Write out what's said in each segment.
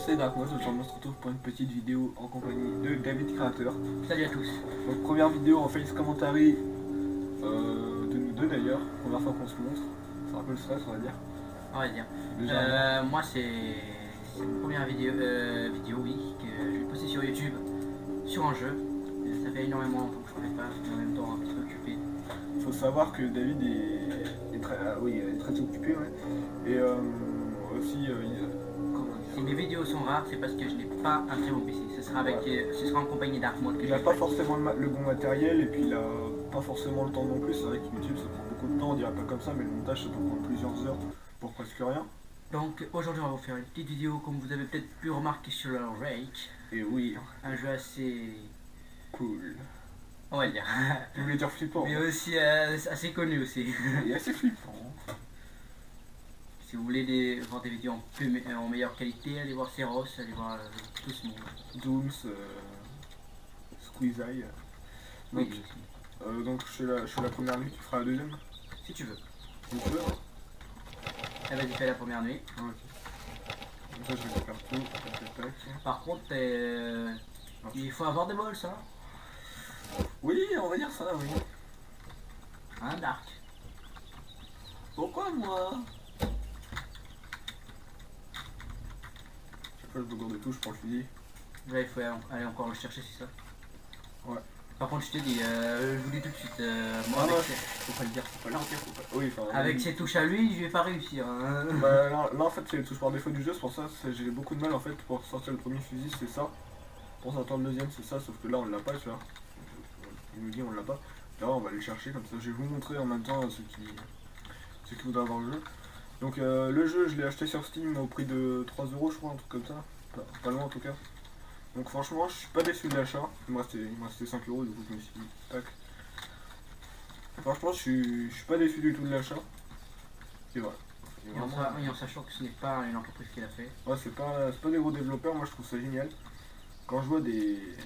c'est Darkmoss, aujourd'hui on se retrouve pour une petite vidéo en compagnie de David Créateur. Salut à tous. Donc première vidéo en face commentary de nous deux d'ailleurs, première fois qu'on se montre, c'est un peu le stress on va dire. On va dire. Légèrement. Moi c'est une première vidéo, oui, que je vais poster sur YouTube sur un jeu. Ça fait énormément longtemps que je ne fais pas, mais en même temps un petit peu occupé. Il faut savoir que David est très, est très occupé, ouais. Et aussi, comment Si dire, mes vidéos sont rares, c'est parce que je n'ai pas un très bon PC. Ce sera, ce sera en compagnie Darkmoss que il je n'a vais pas faire. forcément le bon matériel et puis il a pas forcément le temps non plus. C'est vrai que YouTube ça prend beaucoup de temps, on dirait pas comme ça, mais le montage ça peut prendre plusieurs heures pour presque rien. Donc aujourd'hui on va vous faire une petite vidéo comme vous avez peut-être pu remarquer sur le Rage. Et oui, Un jeu assez... cool. on va dire. Je voulais dire flippant. Mais aussi assez connu aussi. Et assez flippant. Si vous voulez voir des vidéos en meilleure qualité, allez voir Seros, allez voir tout ce monde. Dooms, Squeeze Eye. Donc, Oui, donc je fais la première nuit, tu feras la deuxième. si tu veux. Tu peux, hein. Eh vas-y, fais la première nuit. Ah, ok. Comme ça je vais faire tout. Tac, tac, tac. Par contre, il faut avoir des balls, ça. Oui, on va dire ça, oui. Hein, Dark. Pourquoi moi? Chaque fois je me de tout, je prends le fusil. Là, il faut aller encore le chercher, c'est ça. Ouais. Par contre, je te dis, je vous dis tout de suite, moi, Ah, faut pas le dire, faut pas le dire. Faut pas. Oui, enfin. Avec ses touches à lui, je vais pas réussir. Hein. Bah, là, en fait c'est les touches par défaut du jeu, c'est pour ça j'ai beaucoup de mal en fait pour sortir le premier fusil, c'est ça. Pour sortir le deuxième, c'est ça, sauf que là on l'a pas, tu vois. Il nous dit on l'a pas. Là on va aller le chercher comme ça. Je vais vous montrer en même temps ceux qui voudraient avoir le jeu. Donc le jeu je l'ai acheté sur Steam au prix de 3 € je crois, un truc comme ça. Pas loin en tout cas. Donc franchement je suis pas déçu de l'achat. Il me restait 5 € du coup je me suis dit tac. Franchement je suis pas déçu du tout de l'achat. C'est vrai. Et en sachant que ce n'est pas une entreprise qui l'a fait. Ouais, c'est pas des gros développeurs, moi je trouve ça génial. Quand je vois des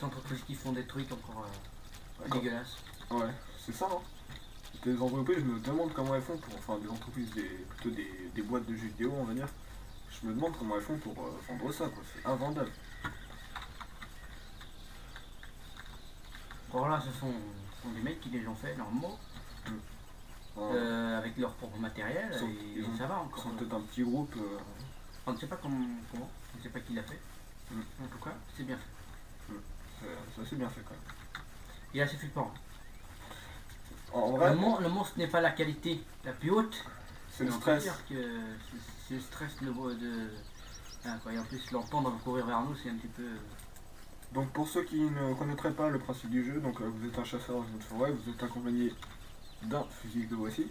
entreprises qui font des trucs encore dégueulasses. Ouais, c'est ça, hein. Des entreprises, je me demande comment elles font pour. Enfin, des entreprises, plutôt des boîtes de jeux vidéo, on va dire. Je me demande comment elles font pour vendre ça, quoi. C'est invendable. Alors là, ce sont des mecs qui les ont fait normalement. Avec leur propre matériel, ça va encore. Ils sont peut-être un petit groupe. On ne sait pas comment, on ne sait pas qui l'a fait. En tout cas, c'est bien fait. C'est assez bien fait quand même. Il est assez flippant. En vrai, le monstre n'est pas la qualité la plus haute. c'est le stress. C'est le stress de... et en plus, l'entendre courir vers nous, c'est un petit peu... Donc pour ceux qui ne connaîtraient pas le principe du jeu, donc vous êtes un chasseur dans une forêt, vous êtes accompagné d'un fusil que voici.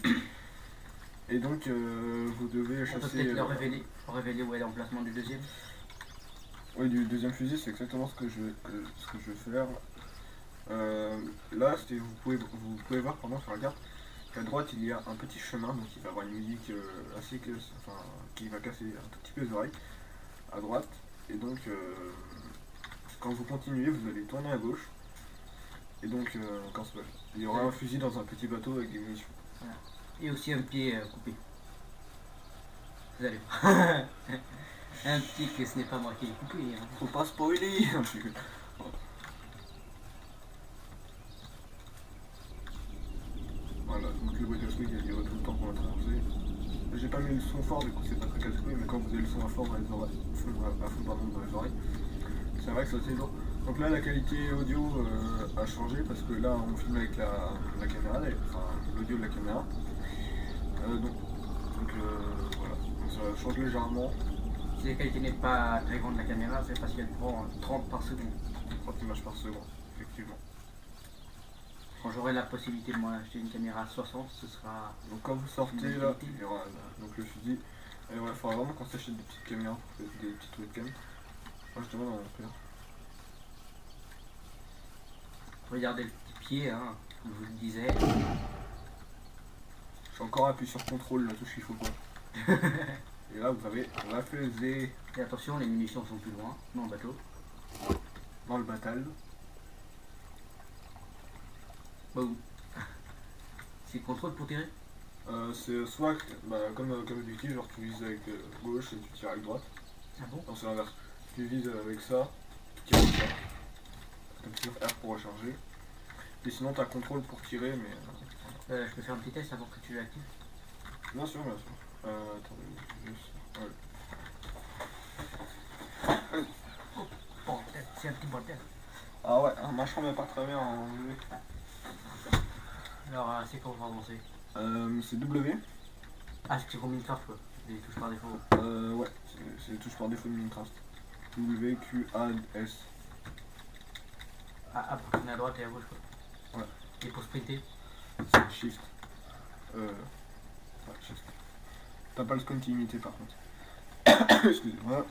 Et donc vous devez chasser... On peut peut-être le révéler où est l'emplacement du deuxième. Oui, du deuxième fusil, c'est exactement ce que je vais faire. Là, vous pouvez voir pendant sur la carte qu'à droite il y a un petit chemin, donc il va avoir une musique qui va casser un tout petit peu les oreilles à droite. Et donc quand vous continuez, vous allez tourner à gauche. Et donc il y aura un fusil dans un petit bateau avec des munitions. Voilà. Et aussi un pied coupé. Vous allez voir. Un petit que ce n'est pas moi qui l'ai coupé. Hein. Faut pas spoiler. Voilà, donc le bruit de swing il duré tout le temps qu'on va traverser. J'ai pas mis le son fort, du coup c'est pas très casse-couille, mais quand vous avez le son à fond dans les oreilles, dans les oreilles, c'est vrai que c'est assez lourd. Donc là la qualité audio a changé parce que là on filme avec la caméra, enfin l'audio de la caméra. Voilà, donc ça change légèrement. Si la qualité n'est pas très grande de la caméra, c'est parce qu'elle prend 30 par seconde. 30 images par seconde, effectivement. Quand j'aurai la possibilité de moi acheter une caméra à 60, ce sera... Donc quand vous sortez là, il y aura donc le fusil. Et il faudra vraiment qu'on s'achète des petites caméras, des petits webcams. Moi je demande à mon. Regardez le petit pied, hein, comme je vous le disais. J'ai encore appuyé sur contrôle, la touche qu'il faut quoi. Et là vous avez la fusée. Et attention, les munitions sont plus loin, dans le bateau. Dans le battle. Boum. C'est contrôle pour tirer? C'est soit comme d'habitude, genre tu vises avec gauche et tu tires avec droite. Ah bon? Non, c'est l'inverse. Tu vises avec ça, tu tires avec ça. T'appuies sur R pour recharger. Et sinon, t'as contrôle pour tirer, mais. Je peux faire un petit test avant que tu l'actives? Bien sûr, bien sûr. Attendez, juste. Ouais. Oh, bordel, c'est un petit bordel. Ah ouais, ma chambre est pas très bien en W. Alors, c'est quoi pour avancer? C'est W. Ah, c'est comme Minecraft quoi. Les touches par défaut. Ouais, c'est les touches par défaut de Minecraft. W, Q, A, S. Ah, pour tourner à droite et à gauche quoi. Ouais. Et pour sprinter? C'est Shift. Ouais, Shift. T'as pas le continuité par contre. Excusez-moi.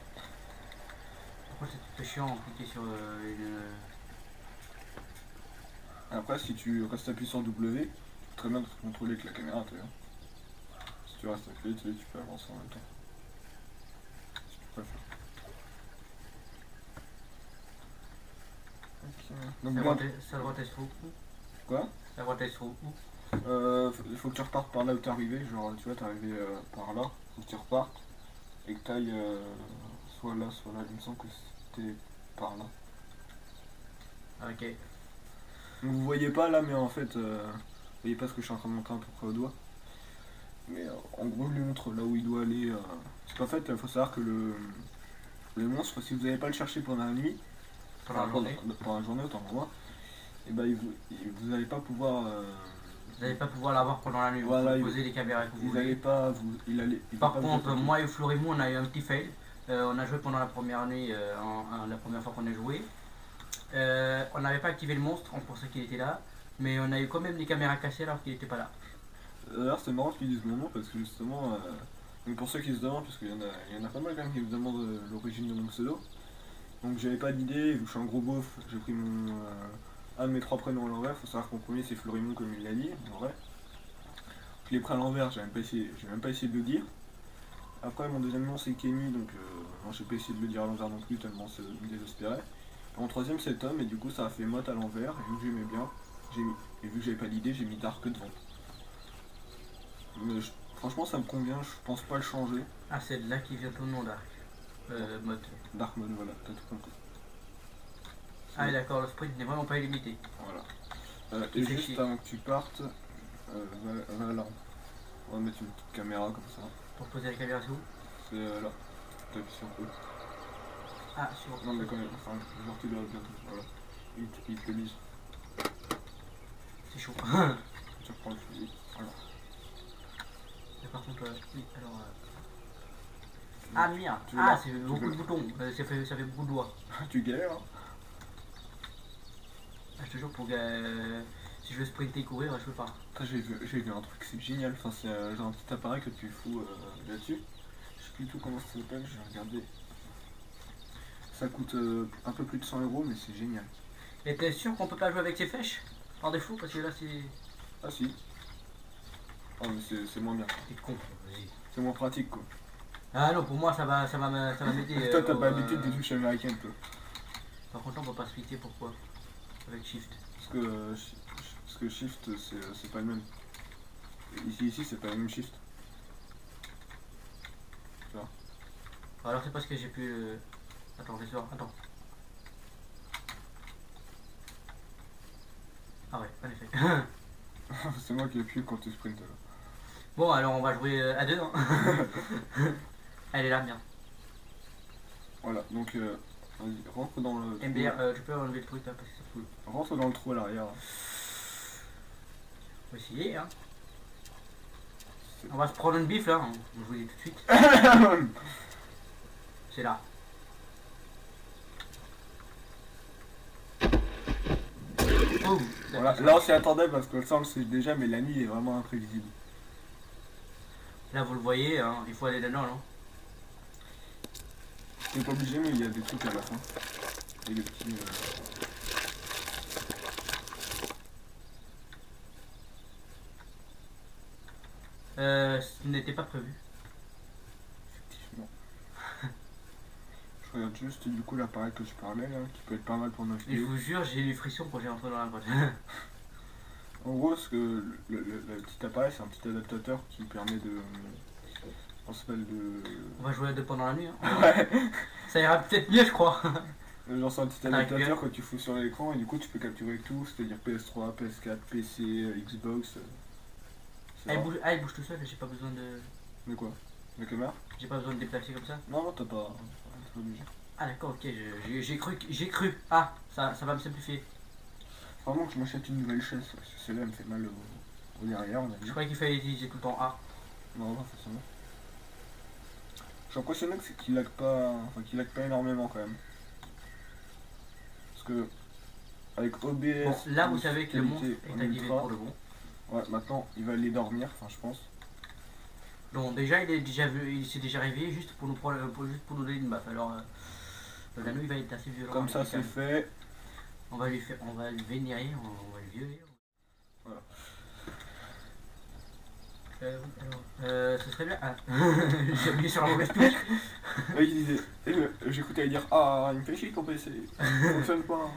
Pourquoi c'est tout chiant de cliquer sur une. Après, si tu restes appuyé sur W, tu peux très bien te contrôler avec la caméra, tu vois. Si tu restes appuyé, tu peux avancer en même temps. Si tu préfères. Donc, Ça droite elle se trouve où? quoi? La droite elle se trouve où? Il faut que tu repartes par là où t'es arrivé, genre tu vois t'es arrivé par là, faut que tu repartes et que t'ailles soit là, il me semble que c'était par là. Ok. Donc vous voyez pas là mais en fait, vous voyez pas ce que je suis en train de montrer à peu près au doigt. Mais en gros je lui montre là où il doit aller. Parce qu'en fait il faut savoir que le monstre, si vous n'allez pas le chercher pendant la nuit, Pendant la journée. pendant la journée autant pour moi, et ben vous n'allez pas pouvoir... Vous n'allez pas pouvoir l'avoir pendant la nuit, voilà, vous poser les caméras que vous Ils voulez. n'allaient pas... Par contre, moi et Florimou, on a eu un petit fail. On a joué pendant la première nuit, la première fois qu'on a joué. On n'avait pas activé le monstre, on pensait qu'il était là. Mais on a eu quand même les caméras cassées alors qu'il n'était pas là. Alors c'est marrant qu'ils disent mon nom parce que justement... donc pour ceux qui se demandent, parce qu'il y en a pas mal quand même qui me demandent l'origine de mon pseudo. Donc j'avais pas d'idée, vu que je suis un gros beauf, j'ai pris un de mes 3 prénoms à l'envers. Faut savoir que mon premier c'est Florimond comme il l'a dit, en vrai. Je l'ai pris à l'envers, j'ai même pas essayé de le dire. Après mon deuxième nom c'est Kenny, donc non, j'ai pas essayé de le dire à l'envers non plus tellement c'est désespéré. Et mon troisième c'est Tom, et du coup ça a fait Mott à l'envers, et vu que j'aimais bien, et vu que j'avais pas d'idée, j'ai mis Dark devant. Mais franchement ça me convient, je pense pas le changer. Ah, c'est de là qui vient ton nom, Dark. Mode. Dark Mode, voilà, t'as tout compris. Ah d'accord, le sprint n'est vraiment pas illimité. Voilà. Et juste avant que tu partes, va là. On va mettre une petite caméra comme ça. Pour poser la caméra, c'est où? C'est là. T'appuies sur E. Ah, sur... Non mais quand même, enfin, genre tu dois bientôt. Voilà. Il te lise. C'est chaud. Tu reprends le fusil. Voilà. Et par contre, oui, alors... Ah merde. Tu veux Ah, là, c'est tu beaucoup veux de boutons. Ça fait beaucoup de doigts. Tu galères hein. Ah, je te jure, si je veux sprinter et courir, je peux pas. J'ai vu un truc, c'est génial. Enfin, c'est genre un petit appareil que tu fous là-dessus. Je sais plus du tout comment ça s'appelle, j'ai regardé. Ça coûte un peu plus de 100 €, mais c'est génial. Et t'es sûr qu'on peut pas jouer avec ses flèches? Par défaut, parce que là c'est... Ah si. Oh mais c'est moins bien. T'es con, vas-y. C'est moins pratique quoi. Ah non, pour moi ça va m'aider. Toi t'as pas l'habitude des touches américaines toi. Par contre, on peut pas splitter, pourquoi? Avec Shift. Parce que Shift c'est pas le même. Ici c'est pas le même Shift. Tu vois. Alors c'est parce que j'ai pu... Attends, je vais voir, attends. Ah ouais, en effet. C'est moi qui ai pu quand tu sprintes là. Bon, alors on va jouer à deux. Hein. Elle est là, bien. Voilà, donc vas-y, rentre dans le trou. MDR, tu peux enlever le truc là parce que c'est cool. Rentre dans le trou à l'arrière. On va essayer, hein. On va se prendre une bif là, hein. Je vous le dis tout de suite. C'est là. Oh, Voilà, là on s'y attendait parce que ça on le sait déjà, mais la nuit il est vraiment imprévisible. là vous le voyez, hein. Il faut aller dedans, non? T'es pas obligé, mais il y a des trucs à la fin. Et des petits. Ce n'était pas prévu. Effectivement. Je regarde juste du coup l'appareil que je parlais là, qui peut être pas mal pour nos Et je vidéos. vous jure, j'ai eu frisson quand j'ai rentré dans la boîte. En gros, ce que le petit appareil, c'est un petit adaptateur qui permet On s'appelle de... On va jouer à deux pendant la nuit. Hein. Ouais. Ça ira peut-être mieux, je crois. Genre c'est un petit T'as récupéré adaptateur que tu fous sur l'écran et du coup tu peux capturer tout, c'est-à-dire PS3, PS4, PC, Xbox. Ah, il bouge tout seul, j'ai pas besoin de. De quoi? La caméra? J'ai pas besoin de déplacer comme ça. Non, non, t'as pas obligé. Ah d'accord, ok, j'ai cru. Ah, ça va me simplifier. Vraiment que je m'achète une nouvelle chaise, parce que celle-là elle me fait mal au derrière, on a Je dit. croyais qu'il fallait utiliser tout le temps A. Non, pas forcément. Je suis impressionné que c'est qu'il lag pas, enfin qu'il lag pas énormément quand même. Parce que avec OBS. Bon, là vous savez que le qualité monstre est en activé ultra, pour le bon. Ouais, maintenant il va aller dormir, enfin je pense. Donc déjà il s'est déjà réveillé juste pour nous donner une baffe. Alors la nuit va être assez violente. Comme ça c'est fait. On va le vénérer, on va le violer. Voilà. Ce serait bien. Ah. J'ai appuyé sur la mauvaise touche. Là il disait, j'écoutais dire ah il me fait chier ton PC, ça fonctionne pas.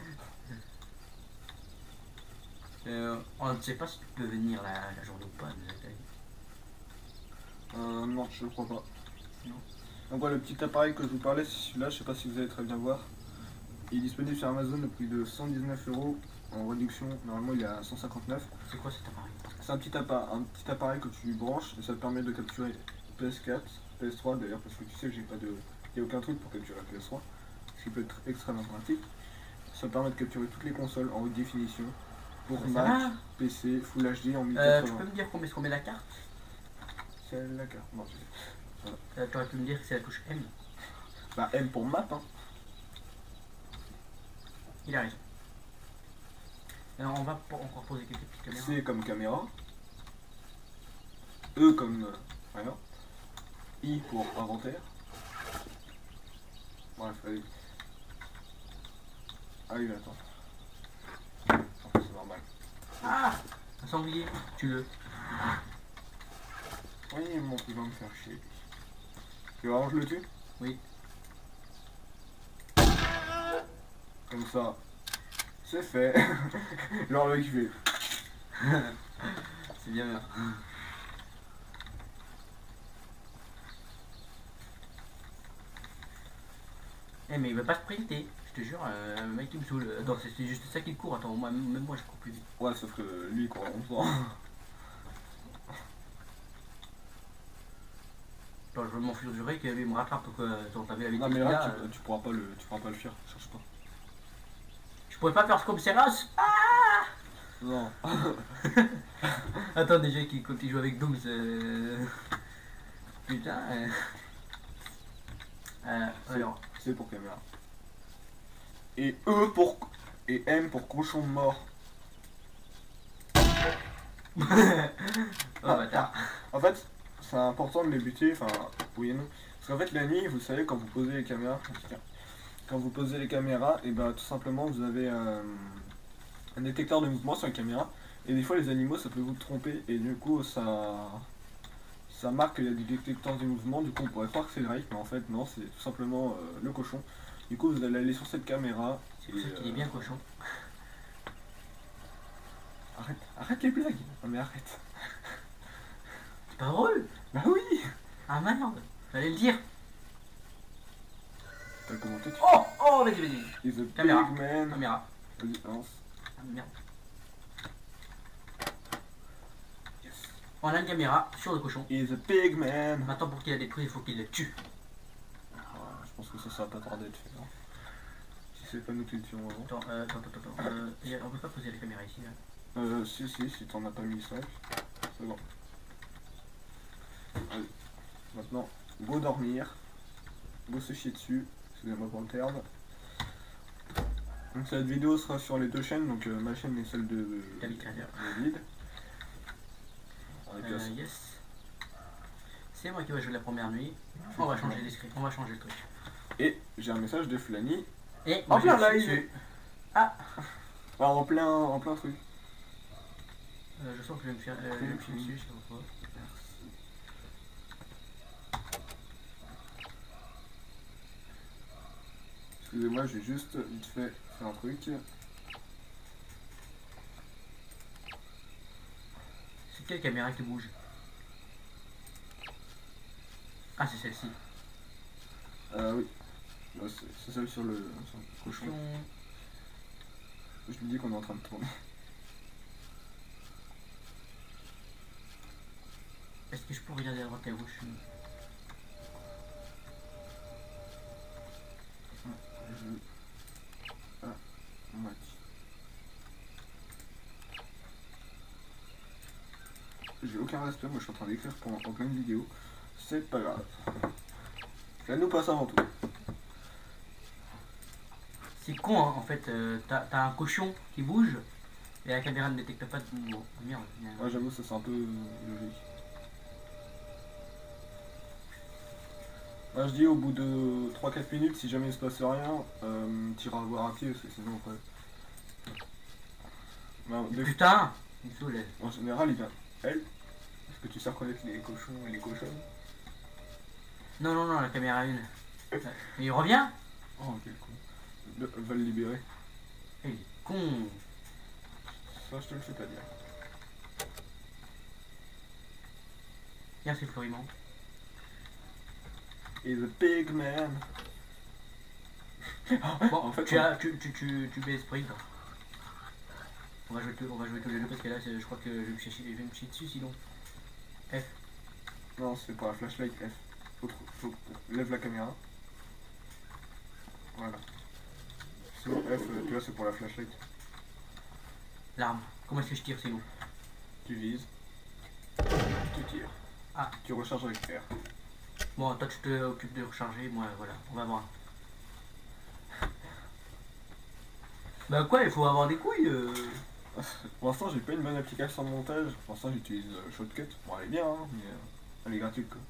On ne sait pas si tu peux venir la journée ou pas. Non, je le crois pas. Non. Donc voilà, le petit appareil que je vous parlais, c'est celui-là, je sais pas si vous allez très bien voir. Il est disponible sur Amazon au prix de 119 € en réduction, normalement il est à 159. C'est quoi cet appareil? C'est un petit appareil que tu branches et ça te permet de capturer PS4, PS3 d'ailleurs, parce que tu sais que j'ai pas de. Il n'y a aucun truc pour capturer PS3, ce qui peut être extrêmement pratique. Ça permet de capturer toutes les consoles en haute définition pour Mac, PC, Full HD en 1080. Tu peux me dire combien est-ce qu'on met la carte? C'est la carte. Non, voilà. Tu aurais pu me dire que c'est la touche M. Bah M pour map hein. Il a raison. Alors on va encore poser quelques petites caméras. C comme caméra. E comme rien. I pour inventaire. Bref, allez. Allez, attends. C'est normal. Ah, un sanglier, tue-le. Oui, mon il va me faire chier. Tu veux vraiment que je le tue? Oui. Comme ça. C'est fait. Genre le mec il fait. C'est bien bien. Eh mais il veut pas sprinter, je te jure, le mec il me saoule. Attends, c'est juste ça qui court, attends, même moi je cours plus vite. Ouais, sauf que lui il court longtemps. Attends, je veux m'enfuir du rec et lui il me rattrape, donc t'as vu la vitesse Non mais qu'il là a, tu pourras pas le fuir, cherche pas. Je pourrais pas faire ce comme Seras. Non. Attends déjà quand il joue avec Doom, putain. Alors. C'est pour caméra. Et E pour. Et M pour cochon mort. Oh bâtard. En fait, c'est important de les buter, enfin, oui et non. Parce qu'en fait, la nuit, vous savez, quand vous posez les caméras, et ben tout simplement, vous avez un détecteur de mouvement sur la caméra. Et des fois, les animaux, ça peut vous tromper. Et du coup, ça marque qu'il y a des détecteurs de mouvement. Du coup, on pourrait croire que c'est Drake, mais en fait, non, c'est tout simplement le cochon. Du coup, vous allez aller sur cette caméra. C'est pour ça qu'il est bien cochon. Arrête les blagues. Non mais arrête. C'est pas drôle. Bah oui. Ah merde, fallait le dire. T'as commenté tu... Oh, vas-y. He's a Caméra. big man. Caméra. Vas-y, lance. Ah merde. On a une caméra sur le cochon. He's a big man. Maintenant pour qu'il la détruise, il faut qu'il le tue. Je pense que ça va pas tarder de faire. Si c'est pas nous qui le tuons avant. Attends. On peut pas poser la caméra ici là. Si t'en as pas mis 5. C'est bon. Allez. Maintenant, go dormir. Go se chier dessus. Excusez-moi pour le terme. Donc cette vidéo sera sur les deux chaînes, donc ma chaîne et celle de David. Yes. C'est moi qui vais jouer la première nuit. On va changer les scripts, on va changer le truc. Et j'ai un message de Flani. Et en plein live. Dessus. Ah. Alors, en plein truc. Je sens que je vais me faire dessus, je sais pas pourquoi. Excusez-moi, je vais juste vite fait faire un truc. C'est quelle caméra qui bouge? Ah, c'est celle-ci. Oui. C'est celle sur le cochon. Je lui dis qu'on est en train de tourner. Est-ce que je peux regarder à droite et à gauche? J'ai aucun respect, moi je suis en train d'écrire en pleine vidéo. C'est pas grave. Ça nous passe avant tout. C'est con, hein, en fait. T'as un cochon qui bouge et la caméra ne détecte pas de mouvement. Ah, merde. Ouais, j'avoue, ça c'est un peu logique. Moi je dis au bout de 3-4 minutes, si jamais il se passe rien, t'iras voir à pied, sinon après. Putain, il me saoule. En général, il vient. Elle, est-ce que tu sais reconnaître les cochons et les cochonnes? Non, non, non, la caméra 1. Et il revient? Oh, quel con. Va le libérer. Il est con. Ça, je te le fais pas dire. Tiens, c'est Florimond. He's a big man. Bon, en fait, tu baisses sprint. On va jouer tous les deux parce que là, je crois que je vais me chier dessus sinon. F. Non, c'est pour la flashlight F. Faut lève la caméra. Voilà. Sinon F, tu vois, c'est pour la flashlight. L'arme. Comment est-ce que je tire sinon? Tu vises. Tu tires. Ah. Tu recharges avec R. Bon, toi tu t'occupes de recharger, moi voilà, on va voir. Bah quoi, il faut avoir des couilles Pour l'instant, j'ai pas une bonne application de montage. Pour l'instant, j'utilise Shotcut. Bon, elle est bien, hein, mais elle est gratuite quoi.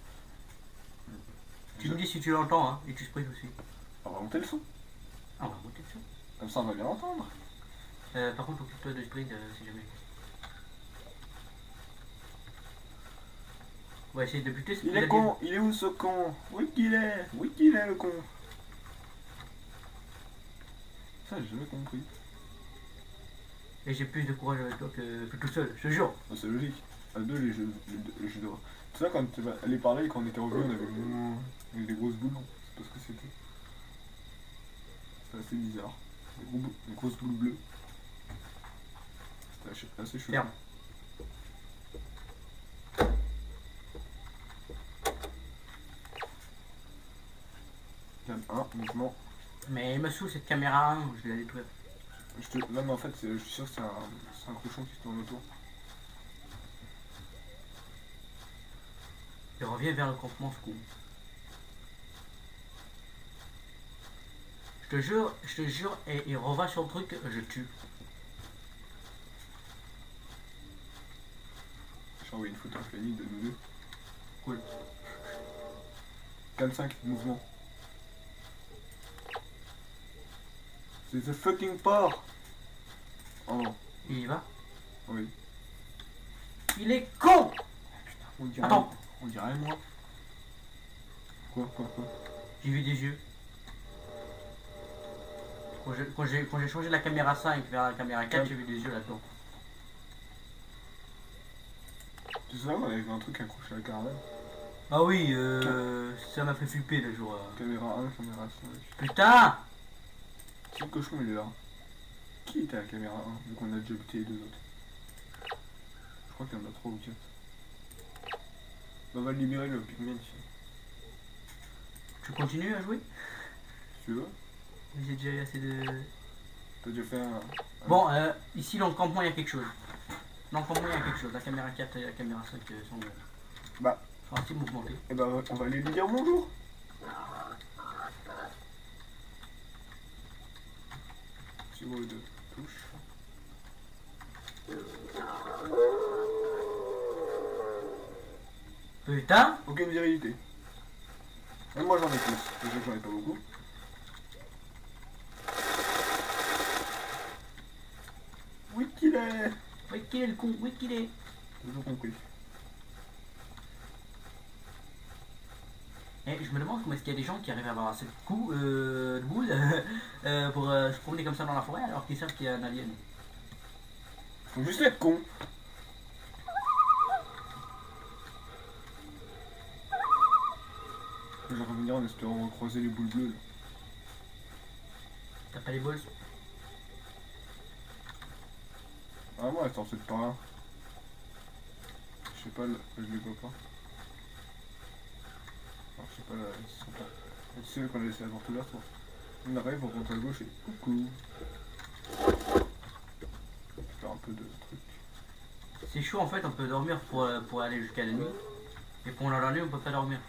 Tu me dis si tu l'entends, hein, et tu sprints aussi. On va monter le son. Ah, on va monter le son. Comme ça, on va bien entendre. Par contre, occupe-toi de sprint si jamais. On va essayer de buter ce Il est con, il est où ce con? Oui qu'il est le con. Ça, j'ai jamais compris. Et j'ai plus de courage avec toi que tout seul, je te jure. C'est logique. À deux, les jeux d'or. Tu sais, quand tu vas aller parler, quand on était revenu, on avait des grosses boules. C'est pas ce que c'était. C'était assez bizarre. Des grosses boules bleues. C'était assez chelou. Ferme. Cam 1, mouvement. Mais il me saoule cette caméra 1, je vais la détruire. Là, mais en fait, je suis sûr que c'est un cochon qui se tourne autour. Il revient vers le campement, ce con. Je te jure, et il revient sur le truc, je tue. J'ai envoyé une photo à Fanny de nous deux. Cool. Cam 5, mouvement. C'est the fucking porc. Oh non. Il y va? Oui. Il est con! On dirait, Attends. On dirait moi. Quoi? J'ai vu des yeux. Quand j'ai changé la caméra 5 vers la caméra 4, j'ai vu des yeux là-dedans. Tu sais, on avait vu un truc accroché à la caravane. Ah oui, ça m'a fait flipper le jour. Caméra 1, caméra 5. Putain! Si le cochon il est là. Qui était à la caméra 1 vu qu'on a déjà buté les deux autres? Je crois qu'il y en a 3 ou 4. On va libérer le pigment ici. Tu continues à jouer? Si tu veux. J'ai déjà eu assez de... T'as déjà fait un... Bon, ici dans le campement il y a quelque chose. Dans le campement il y a quelque chose. La caméra 4 et la caméra 5 sont assez mouvementées. Et bah on va aller lui dire bonjour. Petit bruit de touche. Putain! Aucune virilité. Même moi j'en ai plus. Je sais que j'en ai pas beaucoup. Oui qu'il est. Oui qu'il est le con, oui qu'il est. Toujours compris. Et je me demande comment est-ce qu'il y a des gens qui arrivent à avoir assez de coups de boules pour se promener comme ça dans la forêt alors qu'ils savent qu'il y a un alien. Faut juste être con. que je vais revenir en espérant croiser les boules bleues. T'as pas les balls? Ah, moi, attends, c'est par là. Je sais pas, là, je les vois pas. Alors, je sais pas, là, ils sont pas. Tu sais, qu'on a laissé la porte ouverte, toi. On arrive, on rentre à gauche et coucou. Faire un peu de trucs. C'est chaud en fait, on peut dormir pour aller jusqu'à la nuit. Et pendant la nuit, on peut pas dormir.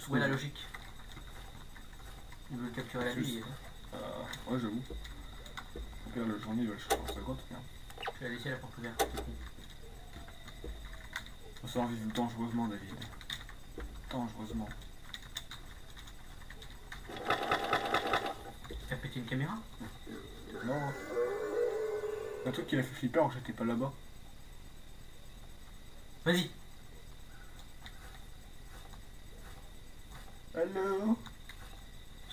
Où est la logique? On veut capturer la nuit. Ouais, j'avoue. Au pire, la journée, il va le chercher en 50. Je vais laisser la porte ouverte. On va vivre dangereusement, David. Dangereusement. T'as pété une caméra? Non. Un truc qui l'a fait flipper alors que j'étais pas là-bas. Vas-y. Hello.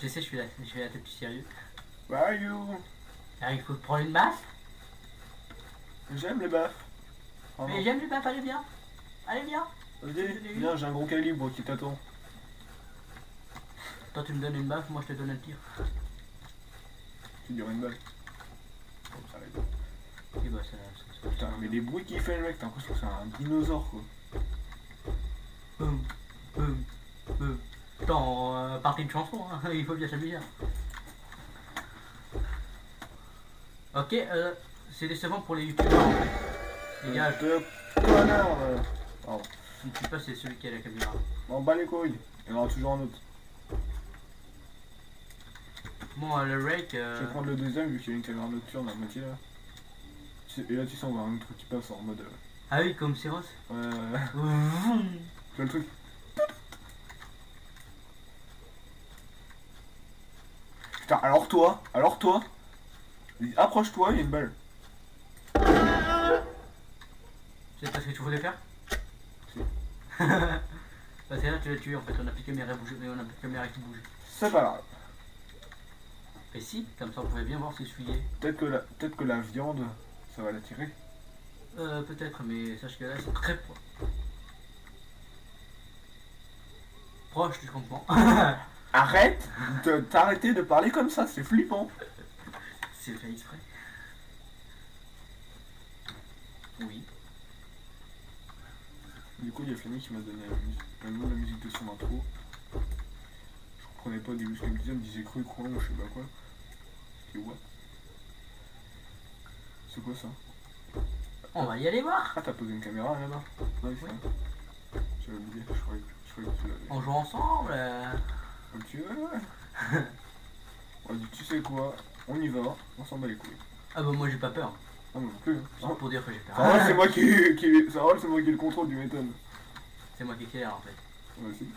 Je sais, je suis là, t'es plus sérieux. Where are you? Alors, il faut prendre une baffe. J'aime les baffes. Mais j'aime les baffes, allez viens. Allez viens. Vas-y, viens, j'ai un gros calibre qui t'attend. Toi tu me donnes une baffe, moi je te donne un tir. Tu dirais une balle. Comme ça, les gars. Et bah ça Putain, mais les bruits qu'il fait le mec, t'as l'impression que c'est un dinosaure quoi. Boum, boum, boum. Attends, partie de chanson, hein. Il faut bien s'amuser. Ok, c'est décevant pour les youtubeurs en fait. Les gars, de connard pardon. je ne sais pas, c'est celui qui a la caméra. On bat les couilles. Il y en aura toujours un autre. Bon, le rake. Je vais prendre le deuxième vu qu'il y a une caméra nocturne à moitié là. Et là tu sens on voit un truc qui passe en mode. Ah oui, comme Cyrus. Tu vois le truc. Putain, alors toi, approche-toi, il y a une balle. C'est pas ce que tu voulais faire? Si. Bah c'est là tu l'as tué en fait, on a plus de caméra bouger, mais on a plus de caméra qui bouge. C'est pas grave. Et si, comme ça on pouvait bien voir s'il fuyait. Peut-être que la viande, ça va l'attirer. Peut-être, mais sache que là c'est très proche. Proche, tu comprends? Arrête de t'arrêter de parler comme ça, c'est flippant. C'est fait exprès. Oui. Du coup, il y a Flammy qui m'a donné le nom de la musique de son intro. Je comprenais pas au début ce qu'il me disait, il me disait cru, croix ou je sais pas quoi. C'était what? C'est quoi ça? On va y aller voir. Ah, t'as posé une caméra là-bas? Ouais, c'est vrai. J'avais oublié, je croyais que tu l'avais. On joue ensemble. Comme tu veux, ouais. On dit, tu sais quoi? On y va, on s'en bat les couilles. Ah bah moi j'ai pas peur. Non, moi non plus. C'est pour dire que j'ai peur. Ça va, c'est moi qui ai le contrôle du méthode. C'est moi qui éclaire en fait. Moi aussi.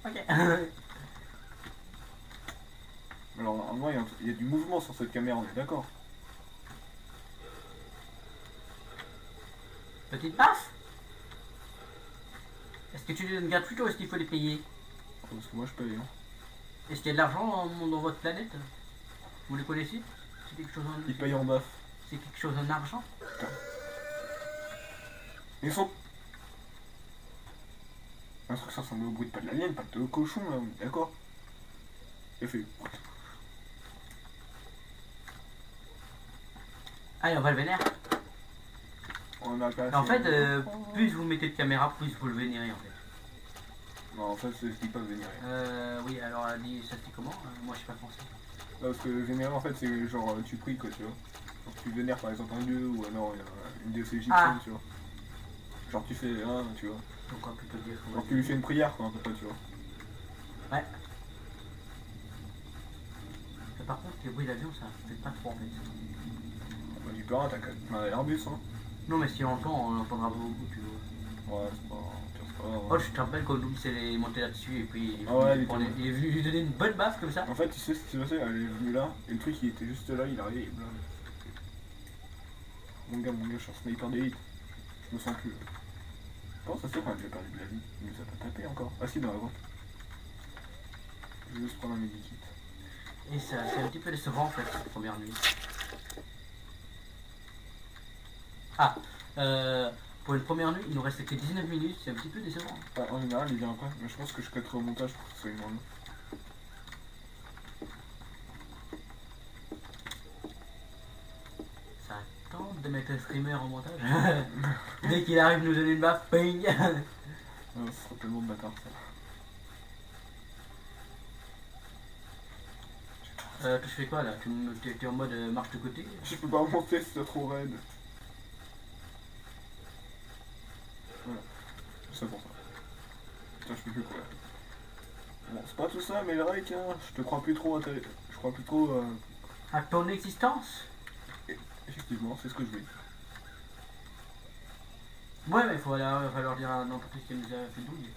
Ok. Alors, normalement, il y a du mouvement sur cette caméra, on est d'accord? Petite baffe. Est-ce que tu les donnes gratuites ou est-ce qu'il faut les payer? Parce que moi je paye. Hein. Est-ce qu'il y a de l'argent dans votre planète? Vous les connaissez? C'est quelque chose en... Ils payent en baf. C'est quelque chose en argent? Putain. Ils sont... Un truc ça ressemble au bruit de pas de l'alien, pas de cochon là, on est d'accord? Et fait... Allez, on va le vénérer. On a pas En fait, assez... plus vous mettez de caméra, plus vous le vénérez en fait. Non, en fait, c'est ce qu'ils peuvent vénérer. Oui, alors elle dit ça c'est comment? Moi je suis pas français. Non, parce que vénérer en fait, c'est genre tu pries quoi, tu vois. Genre tu vénères par exemple un dieu ou alors une déesse égyptienne, tu vois. Genre tu fais un, tu vois. Donc on peut plutôt dire. Genre tu lui fais une prière quoi, un peu près, tu vois. Ouais. Mais par contre, les bruits d'avion ça fait pas trop en fait. Bah, du peur, t'as un Airbus, hein. Non, mais si on entend, on entendra beaucoup, tu vois. Ouais, c'est pas. Oh, je te rappelle quand Doom s'est monté là-dessus et puis il est venu lui donner une bonne baffe comme ça. En fait, tu sais ce qui s'est passé, elle est venue là, et le truc il était juste là, il arrive et blam. Mon gars, je suis un sniper d'élite. Je me sens plus. Comment ça se fait qu'on a déjà perdu de la vie? Il nous a pas tapé encore. Ah si, dans la grotte. Je vais juste prendre un medikit. Et ça, c'est un petit peu décevant en fait, cette première nuit. Ah, Pour une première nuit, il nous reste que 19 minutes, c'est un petit peu décevant. En général, il vient après, mais je pense que je cutterai au montage pour que ce soit une grande. Ça tente de mettre un streamer en montage. Dès qu'il arrive nous donner une baffe, ping. Ce sera tellement de bâtard ça. Tu fais quoi là? Tu es en mode marche de côté? Je peux pas monter, c'est trop raide. Voilà, c'est ça pour ça. Putain, je peux plus courir. Bon, c'est pas tout ça, mais le rec, hein, je te crois plus trop je crois plus trop. À ton existence? Effectivement, c'est ce que je voulais. Ouais, mais il va falloir dire à l'entreprise qu'elle nous a fait douille.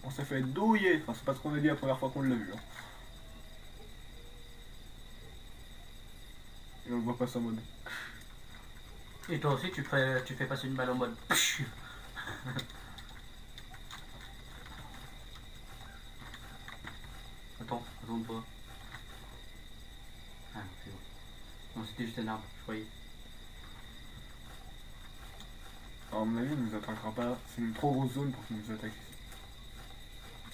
On s'est fait douiller. Enfin, c'est pas ce qu'on a dit la première fois qu'on l'a vu. Hein. Et on le voit passer en mode. Et toi aussi, tu fais passer une balle en mode. Attends pas. Ah, c'est bon. Non, c'était juste un arbre, je croyais. Alors, à mon avis, il nous attaquera pas. C'est une trop grosse zone pour qu'il nous attaque ici.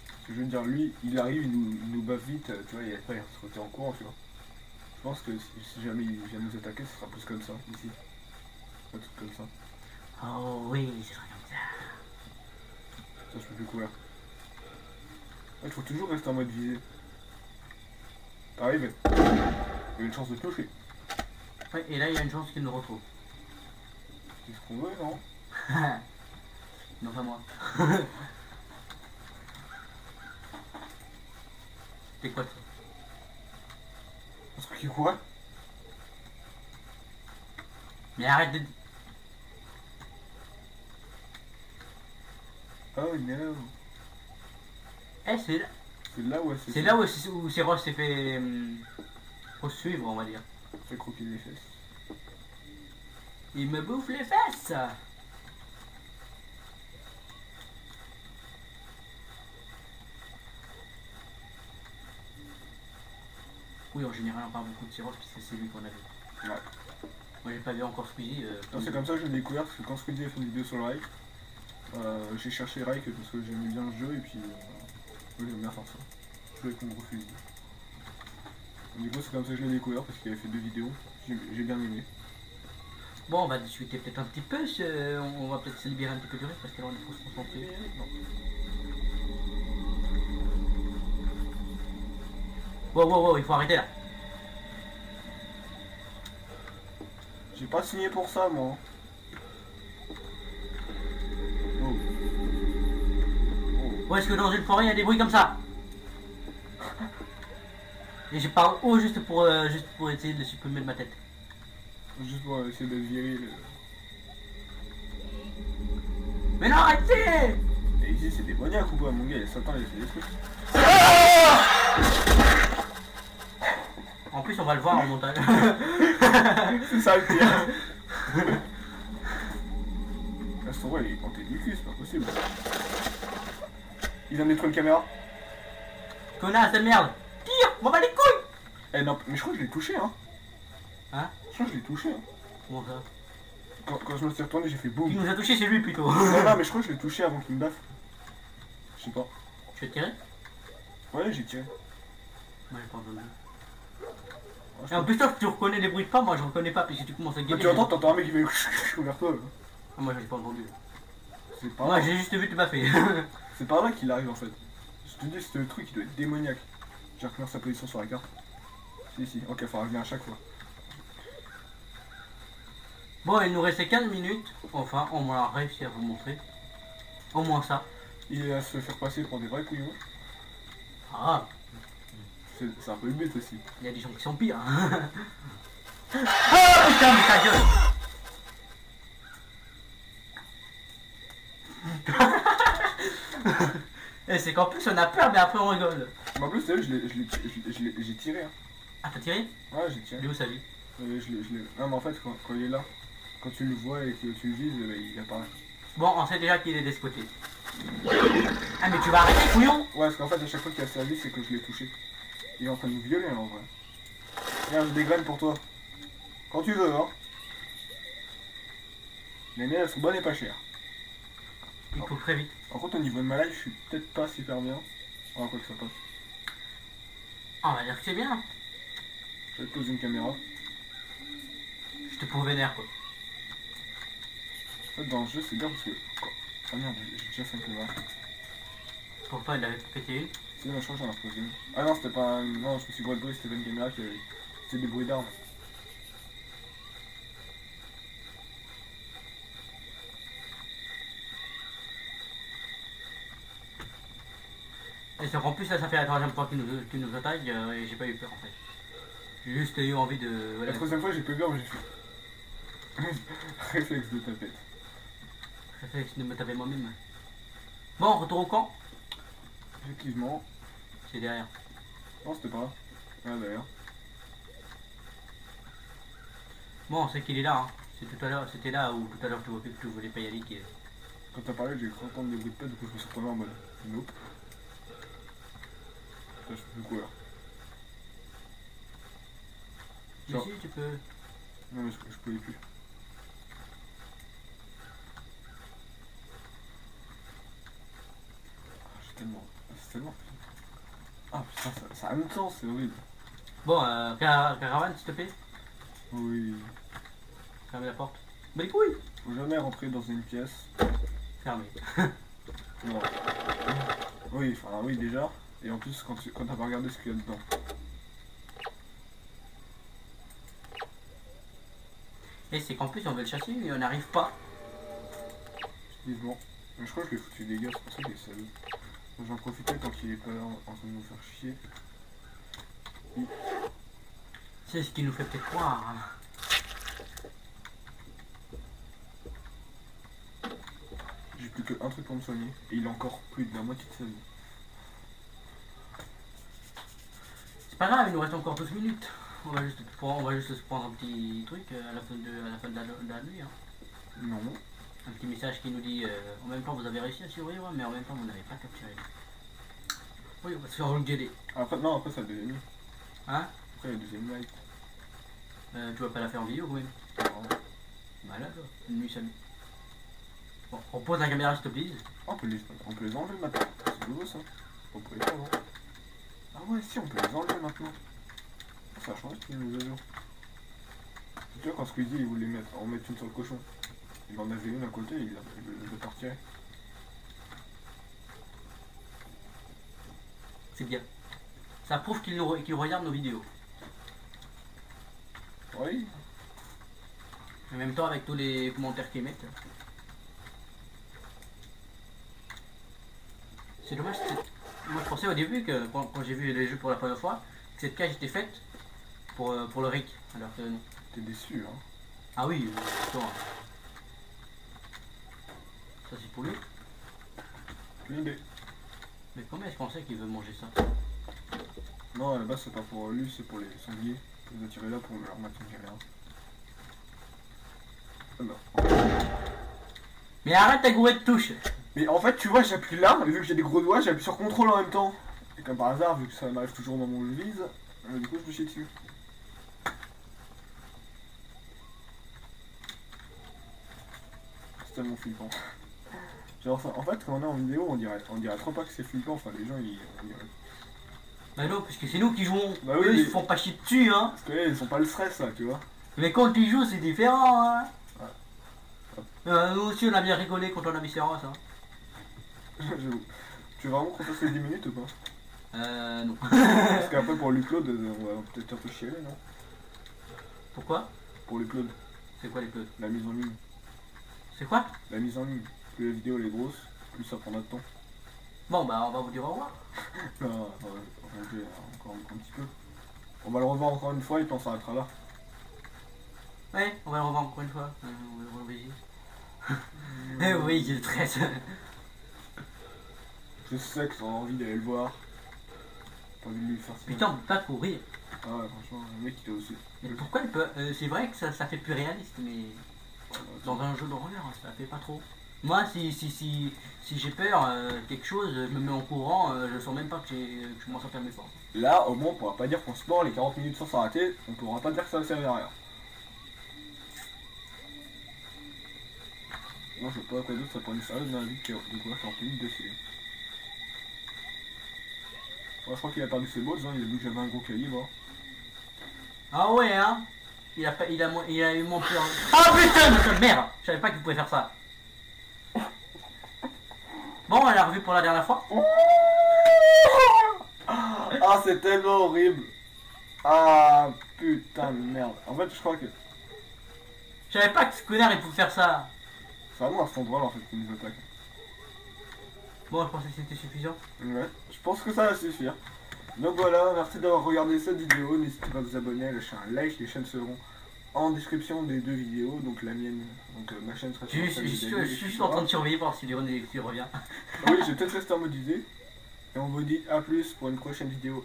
Parce que je veux dire, lui, il arrive, il nous bave vite, tu vois, il va se retirer en courant, tu vois. Je pense que si jamais il vient nous attaquer, ce sera plus comme ça, ici. Un truc comme ça. Oh oui, c'est comme ça. Ça, je peux plus courir. Il faut toujours rester en mode visée. T'arrives, il y a une chance de toucher. Ouais, et là, il y a une chance qu'il nous retrouve. C'est ce qu'on veut, non? Non, pas moi. C'est quoi ça? Un truc qui courait? Mais arrête de... Oh no. Eh, c'est là. C'est là où C'est là où Céros s'est fait poursuivre, on va dire. fait croquer les fesses. Il me bouffe les fesses. Oui, en général, on parle beaucoup de Céros puisque c'est lui qu'on a vu. Ouais. Moi, j'ai pas vu encore Squeezie. C'est comme ça que je l'ai découvert, parce que quand Squeezie a fait une vidéo sur le Rike, j'ai cherché Rike parce que j'aimais bien le jeu et puis j'aime bien faire ça. Je voulais qu'on me refuse. Du coup, c'est comme ça que je l'ai découvert parce qu'il avait fait 2 vidéos. J'ai bien aimé. Bon, on va discuter peut-être un petit peu. On va peut-être se libérer un petit peu du reste parce que là, on est trop se concentrer. Wow, il faut arrêter là. J'ai pas signé pour ça, moi. Oh. Où est-ce que dans une forêt, il y a des bruits comme ça? Et je parle haut juste pour essayer de le supprimer de ma tête. Juste pour essayer d'être viril. Mais non, arrêtez! Et ici, c'est des maniaques ou pas, mon gars? Il y a Satan, il a fait des trucs. En plus, on va le voir en montage. C'est ça le pire. À ce moment, il est planté du cul, c'est pas possible. Il vient de détruire une caméra. Connasse de merde! Tire! M'en va les couilles! Eh non, mais je crois que je l'ai touché, hein. Hein? Je crois que je l'ai touché, hein. Comment ça? Quand je me suis retourné, j'ai fait boum. Qui nous a touché, c'est lui plutôt. Non, mais je crois que je l'ai touché avant qu'il me baffe. Je sais pas. Tu veux tirer? Ouais, j'ai tiré. Moi, j'ai pas entendu. Ouais, Et en plus, toi, tu reconnais les bruits de pas, moi je reconnais pas, puisque tu commences à gueuler. tu entends, t'entends un mec qui fait vers toi. Ah, moi, j'ai pas entendu. C'est pas Moi, là. j'ai juste vu te baffer. C'est par là qu'il arrive en fait. Je te dis, c'était le truc qui doit être démoniaque. J'ai repris sa position sur la carte. Si, ok, faut revenir à chaque fois. Bon, il nous restait 15 minutes. Enfin, on a réussi à vous montrer. Au moins ça. Il va se faire passer pour des vrais couillons. Ah, C'est un peu le but aussi. il y a des gens qui sont pires. Oh putain, mais ta gueule! Et c'est qu'en plus on a peur, mais après on rigole. Mais en plus, t'as vu, j'ai tiré. Hein. Ah, t'as tiré? Ouais, j'ai tiré. Il est où sa vie? Non, mais en fait, quand il est là, quand tu le vois et que tu le vises, il apparaît. Bon, on sait déjà qu'il est de ce côté. Ah, mais tu vas arrêter, couillon! Ouais, parce qu'en fait, à chaque fois qu'il a servi, c'est que je l'ai touché. Il est en train de nous violer, en vrai. Regarde, j'ai des graines pour toi. Quand tu veux, hein. Les miennes, elles sont bonnes et pas chères. Il faut très vite. Par contre, au niveau de ma life, je suis peut-être pas super bien. Ah, quoi que ça passe. Ah, on va dire que c'est bien. Je vais te poser une caméra. Je te prouve vénère quoi. En fait, dans le jeu, c'est bien parce que. Ah merde, j'ai déjà fait une caméra. Pourtant, il avait pété une. Si, je crois que j'en ai reposé une. Ah non, c'était pas. Non, je me suis brûlé, c'était pas une caméra qui avait. C'était des bruits d'armes. Et c'est qu'en plus, là, ça fait la troisième fois qu'il nous attaque et j'ai pas eu peur en fait. J'ai juste eu envie de. Voilà. La troisième fois, j'ai pas eu peur, mais j'ai fait. Réflexe de tapette. Réflexe de me taper moi-même. Bon, retour au camp. Effectivement. C'est derrière. Non, c'était pas là. Ah, d'ailleurs. Bon, c'est qu'il est là. Hein. C'est tout à l'heure, c'était là où tout à l'heure tu voulais pas y aller. Quand t'as parlé, j'ai cru entendre des bruits de pète, du coup je me suis retourné en mode. Nope. Putain, je peux plus courir. Genre... Si, tu peux. Non, mais je pouvais plus. J'ai tellement. C'est tellement. Ah putain, ça a un autre sens, c'est horrible. Bon, caravane, s'il te plaît. Oui. Fermez la porte. Bah les couilles. Faut jamais rentrer dans une pièce. Fermé. Non. Oui, enfin oui déjà. Et en plus quand t'as pas regardé ce qu'il y a dedans. Et c'est qu'en plus on veut le chasser mais on n'arrive pas. Effectivement. Mais je crois que je l'ai foutu des gars, c'est pour ça qu'il est salaud. J'en profitais quand il est pas là en train de nous faire chier. Oui. C'est ce qui nous fait peut-être croire. Hein. J'ai plus qu'un truc pour me soigner. Et il a encore plus de la moitié de sa vie. C'est pas grave, il nous reste encore 12 minutes. On va juste se prendre un petit truc à la fin de la nuit. Hein. Non. Un petit message qui nous dit en même temps vous avez réussi à survivre mais en même temps vous n'avez pas capturé. Oui, on va se faire engueuler. Après, non, après ça a deuxième nuit. Hein? Après il y a deuxième night. Tu vas pas la faire en vidéo quand même? Non. Bah là, une nuit samedi. Bon, on pose la caméra s'il te plaît. On peut les enlever maintenant. C'est nouveau ça. On peut les faire avant. Ah ouais, si, on peut les enlever maintenant. Ça change une mise à jour. Tu vois, quand Squeezie il voulait en mettre une sur le cochon, il en avait une à côté et il l'a pas retiré. C'est bien. Ça prouve qu'il regarde nos vidéos. Oui. En même temps avec tous les commentaires qu'ils mettent. C'est dommage. Moi je pensais au début que quand j'ai vu les jeux pour la première fois, que cette cage était faite pour le RIC. Alors que non. T'es déçu hein. Ah oui, attends. Ça c'est pour lui. Une idée. Mais comment est-ce qu'on sait qu'il veut manger ça? Non, à la base c'est pas pour lui, c'est pour les sangliers. Pour les attirer là pour leur mettre une caméra. Ah non. Mais arrête ta gourette de touche. Mais en fait, tu vois, j'appuie là, et vu que j'ai des gros doigts, j'appuie sur contrôle en même temps. Et comme par hasard, vu que ça m'arrive toujours dans mon vise, du coup je me chie dessus. C'est tellement flippant. Genre, en fait, quand on est en vidéo, on dirait trop pas que c'est flippant. Enfin, les gens, on dirait. Bah non, parce que c'est nous qui jouons. Bah oui, eux, mais... ils se font pas chier dessus, hein. Parce que ils sont pas le stress, là, tu vois. Mais quand ils jouent, c'est différent, hein. Ouais. Nous aussi, on a bien rigolé quand on a mis Serras, hein. J'avoue. Tu veux vraiment qu'on fasse les 10 minutes ou pas? Non. Parce qu'après, pour l'upload, on va peut-être un peu chier, non? Pourquoi? Pour l'upload. C'est quoi les uploads? La mise en ligne. C'est quoi? La mise en ligne. Plus la vidéo elle est grosse, plus ça prendra de temps. Bon, bah, on va vous dire au revoir. Non, on va jouer encore un petit peu. On va le revoir encore une fois et puis on s'arrêtera là. Ouais, on va le revoir encore une fois. On va le revoir. Eh oui, j'ai le stress. Je sais que t'as envie d'aller le voir. T'as envie de lui faire ça. Putain, on peut pas courir. Ah ouais, franchement, le mec il t'a aussi. Mais pourquoi il peut. C'est vrai que ça fait plus réaliste, mais. Dans un jeu d'horreur, ça fait pas trop. Moi, si j'ai peur, quelque chose, je me mets en courant, je sens même pas que je commence à faire mes forces. Là, au moins, on pourra pas dire qu'on se mord les 40 minutes sans s'arrêter, on pourra pas dire que ça va servir à rien. Moi je sais pas à quoi d'autre ça prend du sérieux dans la vie de quoi faire plus de décès. Ouais, je crois qu'il a perdu ses bottes, hein. Il a vu que j'avais un gros calibre. Ah ouais, hein. Il a eu mon peur. Ah putain, merde. Je savais pas qu'il pouvait faire ça. Bon, on l'a revu pour la dernière fois. Ah, c'est tellement horrible. Ah, putain de merde. En fait, je crois que... Je savais pas que ce connard il pouvait faire ça. C'est vraiment à cet endroit là en fait qui nous attaque. Bon, je pensais que c'était suffisant. Ouais, je pense que ça va suffire. Donc voilà, merci d'avoir regardé cette vidéo. N'hésitez pas à vous abonner, à lâcher un like. Les chaînes seront en description des deux vidéos. Donc la mienne, donc ma chaîne sera sur Je suis juste en train de surveiller pour voir s'il revient. Oui, je vais peut-être rester en mode idée. Et on vous dit à plus pour une prochaine vidéo.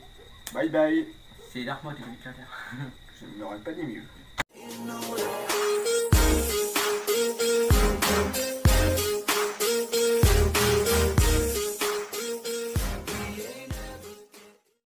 Bye bye. C'est Dark Mode et Johnny Carter. Je ne l'aurais pas dit mieux.